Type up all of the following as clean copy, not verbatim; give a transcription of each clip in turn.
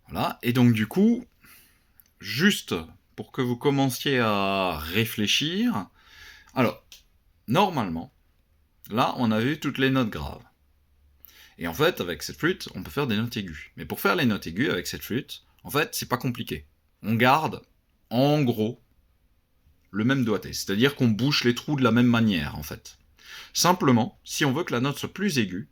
Voilà, et donc du coup, juste pour que vous commenciez à réfléchir, alors, normalement, là, on a vu toutes les notes graves. Et en fait, avec cette flûte, on peut faire des notes aiguës. Mais pour faire les notes aiguës avec cette flûte, en fait, c'est pas compliqué. On garde, en gros, le même doigté. C'est-à-dire qu'on bouche les trous de la même manière, en fait. Simplement, si on veut que la note soit plus aiguë,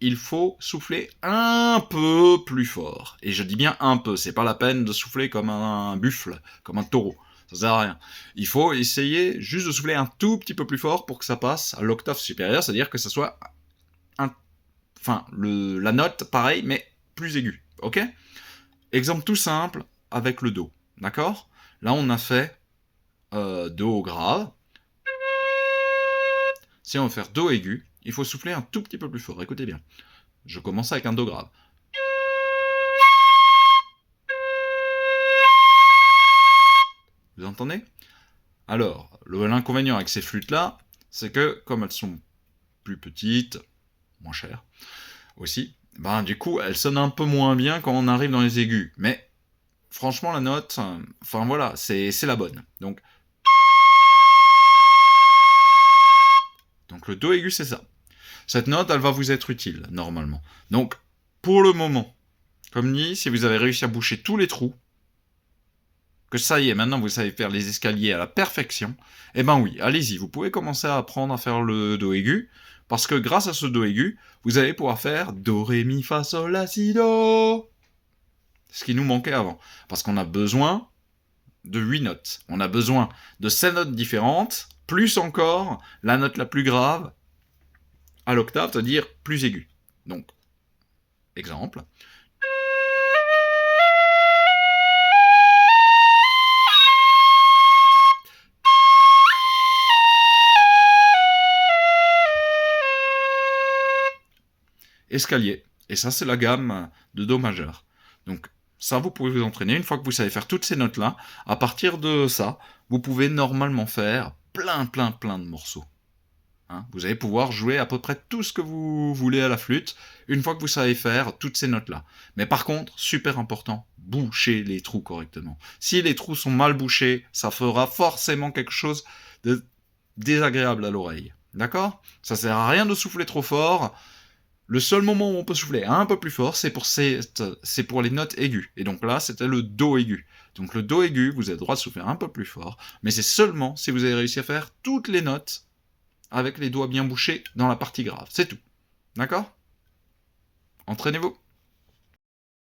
il faut souffler un peu plus fort. Et je dis bien un peu, c'est pas la peine de souffler comme un buffle, comme un taureau. Ça sert à rien. Il faut essayer juste de souffler un tout petit peu plus fort pour que ça passe à l'octave supérieure, c'est-à-dire que ça soit la note, pareil, mais plus aiguë. Ok? Exemple tout simple avec le Do. D'accord? Là, on a fait Do grave. Si on veut faire Do aigu, il faut souffler un tout petit peu plus fort. Écoutez bien. Je commence avec un Do grave. Vous entendez? Alors, l'inconvénient avec ces flûtes-là, c'est que, comme elles sont plus petites, moins chères aussi, ben du coup, elles sonnent un peu moins bien quand on arrive dans les aigus. Mais, franchement, la note, enfin voilà, c'est la bonne. Donc le Do aigu, c'est ça. Cette note, elle va vous être utile, normalement. Donc, pour le moment, comme dit, si vous avez réussi à boucher tous les trous, que ça y est, maintenant vous savez faire les escaliers à la perfection, eh ben oui, allez-y, vous pouvez commencer à apprendre à faire le Do aigu, parce que grâce à ce Do aigu, vous allez pouvoir faire Do, Ré, Mi, Fa, Sol, La, Si, Do. Ce qui nous manquait avant. Parce qu'on a besoin de 8 notes. On a besoin de 7 notes différentes, plus encore la note la plus grave à l'octave, c'est-à-dire plus aiguë. Donc, exemple. Escalier. Et ça, c'est la gamme de Do majeur. Donc, ça, vous pouvez vous entraîner. Une fois que vous savez faire toutes ces notes-là, à partir de ça, vous pouvez normalement faire plein de morceaux. Hein, vous allez pouvoir jouer à peu près tout ce que vous voulez à la flûte, une fois que vous savez faire toutes ces notes-là. Mais par contre, super important, bouchez les trous correctement. Si les trous sont mal bouchés, ça fera forcément quelque chose de désagréable à l'oreille. D'accord? Ça sert à rien de souffler trop fort. Le seul moment où on peut souffler un peu plus fort, c'est pour les notes aiguës. Et donc là, c'était le Do aigu. Donc le Do aigu, vous avez le droit de souffler un peu plus fort, mais c'est seulement si vous avez réussi à faire toutes les notes avec les doigts bien bouchés dans la partie grave. C'est tout. D'accord? Entraînez-vous.